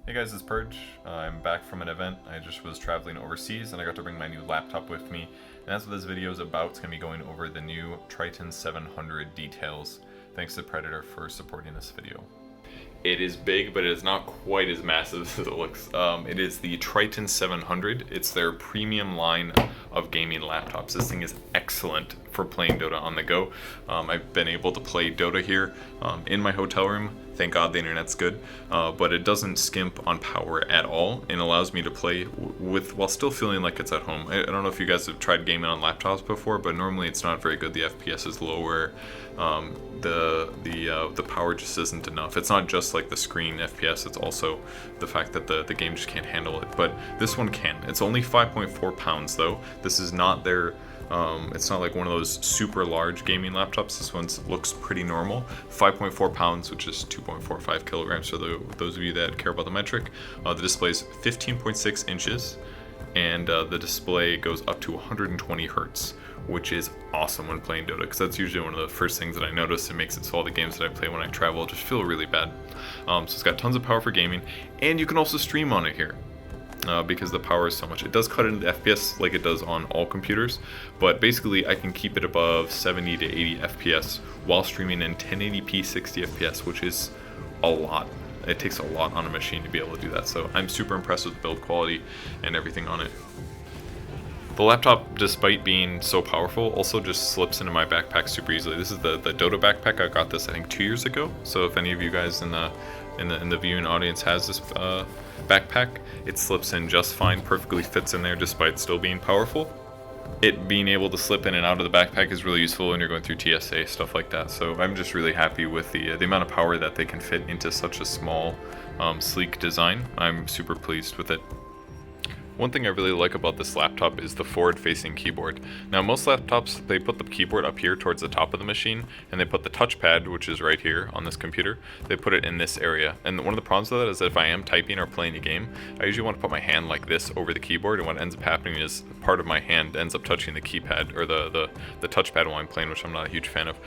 Hey guys, it's Purge. I'm back from an event. I just was traveling overseas and I got to bring my new laptop with me. And that's what this video is about. It's going to be going over the new Triton 700 details. Thanks to Predator for supporting this video. It is big, but it is not quite as massive as it looks. It is the Triton 700. It's their premium line of gaming laptops. This thing is excellent for playing Dota on the go. I've been able to play Dota here in my hotel room. Thank God the internet's good, but it doesn't skimp on power at all and allows me to play while still feeling like it's at home. I don't know if you guys have tried gaming on laptops before, but normally it's not very good. The FPS is lower. The power just isn't enough. It's not just like the screen FPS, it's also the fact that the game just can't handle it. But this one can. It's only 5.4 pounds though. This is not their it's not like one of those super large gaming laptops. This one looks pretty normal. 5.4 pounds, which is 2.45 kilograms for those of you that care about the metric. The display is 15.6 inches, and the display goes up to 120 hertz, which is awesome when playing Dota, because that's usually one of the first things that I notice. It makes it so all the games that I play when I travel just feel really bad. So it's got tons of power for gaming, and you can also stream on it here. Because the power is so much. It does cut into FPS like it does on all computers, but basically I can keep it above 70 to 80 FPS while streaming in 1080p 60 FPS, which is a lot. It takes a lot on a machine to be able to do that, so I'm super impressed with the build quality and everything on it. The laptop, despite being so powerful, also just slips into my backpack super easily. This is the Dota backpack. I got this I think 2 years ago, so if any of you guys in the viewing audience has this backpack, it slips in just fine, perfectly fits in there despite still being powerful. It being able to slip in and out of the backpack is really useful when you're going through TSA, stuff like that. So I'm just really happy with the amount of power that they can fit into such a small, sleek design. I'm super pleased with it. One thing I really like about this laptop is the forward-facing keyboard. Now most laptops, they put the keyboard up here towards the top of the machine, and they put the touchpad, which is right here on this computer, they put it in this area. And one of the problems with that is that if I am typing or playing a game, I usually want to put my hand like this over the keyboard, and what ends up happening is part of my hand ends up touching the keypad, or the touchpad while I'm playing, which I'm not a huge fan of.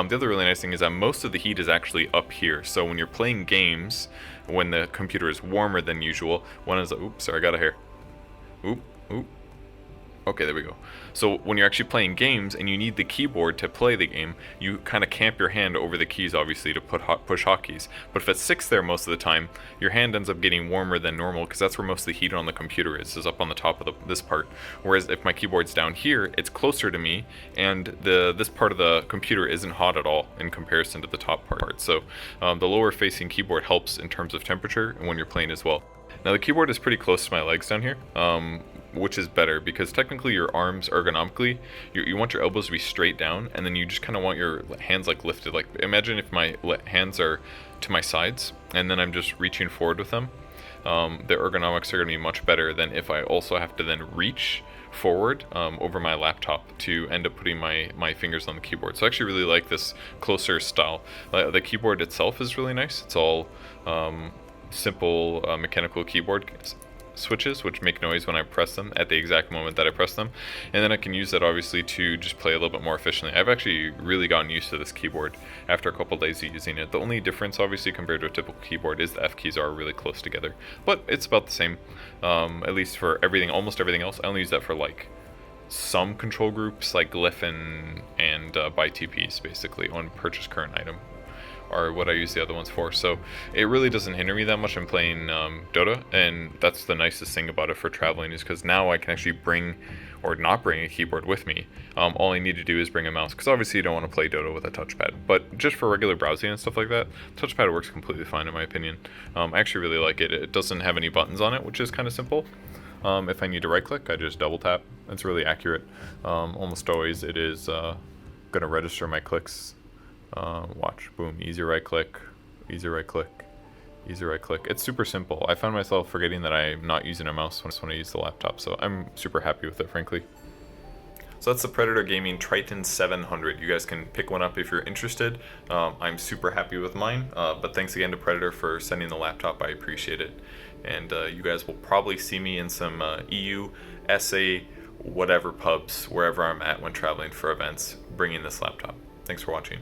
The other really nice thing is that most of the heat is actually up here, so when you're playing games, when the computer is warmer than usual, one is, oops, sorry, I got a hair. Oop, oop. Okay, there we go. So when you're actually playing games and you need the keyboard to play the game, you kind of camp your hand over the keys, obviously, to push hotkeys. But if it sits there most of the time, your hand ends up getting warmer than normal, because that's where most of the heat on the computer is up on the top of this part. Whereas if my keyboard's down here, it's closer to me, and this part of the computer isn't hot at all in comparison to the top part. So the lower facing keyboard helps in terms of temperature when you're playing as well. Now the keyboard is pretty close to my legs down here, which is better because technically your arms ergonomically, you want your elbows to be straight down, and then you just kind of want your hands like lifted. Like imagine if my hands are to my sides and then I'm just reaching forward with them. The ergonomics are going to be much better than if I also have to then reach forward over my laptop to end up putting my fingers on the keyboard. So I actually really like this closer style. The keyboard itself is really nice. It's all simple mechanical keyboard switches which make noise when I press them at the exact moment that I press them, and then I can use that obviously to just play a little bit more efficiently. I've actually really gotten used to this keyboard after a couple days of using it. The only difference obviously compared to a typical keyboard is the F keys are really close together, but it's about the same, at least for everything, almost everything else. I only use that for like some control groups like glyph and buy TPs basically on purchase current item are what I use the other ones for. So it really doesn't hinder me that much in playing Dota, and that's the nicest thing about it for traveling, is because now I can actually bring or not bring a keyboard with me. All I need to do is bring a mouse, because obviously you don't want to play Dota with a touchpad, but just for regular browsing and stuff like that, touchpad works completely fine in my opinion. I actually really like it. It doesn't have any buttons on it, which is kind of simple. If I need to right click, I just double tap. It's really accurate. Almost always it is going to register my clicks. Watch, boom, easy right click, easy right click, easy right click. It's super simple. I found myself forgetting that I'm not using a mouse when I use the laptop, so I'm super happy with it, frankly. So that's the Predator Gaming Triton 700. You guys can pick one up if you're interested. I'm super happy with mine, but thanks again to Predator for sending the laptop. I appreciate it. And you guys will probably see me in some EU, SA, whatever pubs, wherever I'm at when traveling for events, bringing this laptop. Thanks for watching.